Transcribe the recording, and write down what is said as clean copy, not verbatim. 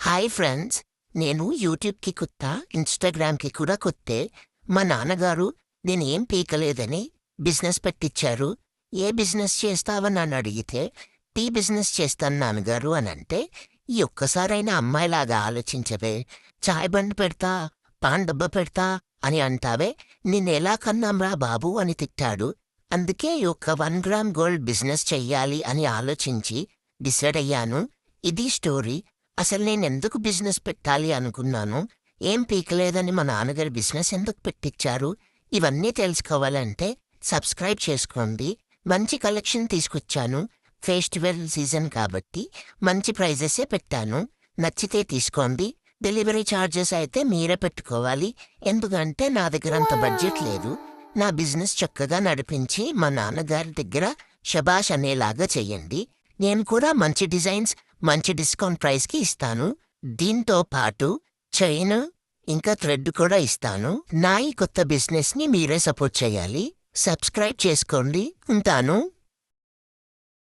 Hi friends, నేను యూట్యూబ్కి కొత్త, ఇన్స్టాగ్రామ్కి కూడా కొత్తే. మా నాన్నగారు నేనేం పీకలేదని బిజినెస్ పెట్టించారు. ఏ బిజినెస్ చేస్తావని నన్ను అడిగితే టీ బిజినెస్ చేస్తాను నాన్నగారు అని అంటే, ఈ ఒక్కసారైనా అమ్మాయిలాగా ఆలోచించవే, చాయ్ బండి పెడతా, పాన్ డబ్బా పెడతా అని అంటావే, నిన్నెలా కన్నాంరా బాబు అని తిట్టాడు. అందుకే ఈ ఒక్క 1 గ్రామ్ గోల్డ్ బిజినెస్ చెయ్యాలి అని ఆలోచించి డిసైడ్ అయ్యాను. ఇది స్టోరీ. అసలు నేనెందుకు బిజినెస్ పెట్టాలి అనుకున్నాను, ఏం పీకలేదని మా నాన్నగారు బిజినెస్ ఎందుకు పెట్టించారు, ఇవన్నీ తెలుసుకోవాలంటే సబ్స్క్రైబ్ చేసుకోండి. మంచి కలెక్షన్ తీసుకొచ్చాను. ఫెస్టివల్ సీజన్ కాబట్టి మంచి ప్రైజెసే పెట్టాను. నచ్చితే తీసుకోండి. డెలివరీ ఛార్జెస్ అయితే మీరే పెట్టుకోవాలి. ఎందుకంటే నా దగ్గర అంత బడ్జెట్ లేదు. నా బిజినెస్ చక్కగా నడిపించి మా నాన్నగారి దగ్గర శబాష్ అనేలాగా చెయ్యండి. నేను కూడా మంచి డిజైన్స్, మంచి డిస్కౌంట్ ప్రైస్కి ఇస్తాను. దీంతో పాటు చైన్ ఇంకా థ్రెడ్ కూడా ఇస్తాను. నా ఈ కొత్త బిజినెస్ని మీరే సపోర్ట్ చేయాలి. సబ్స్క్రైబ్ చేసుకోండి. ఉంటాను.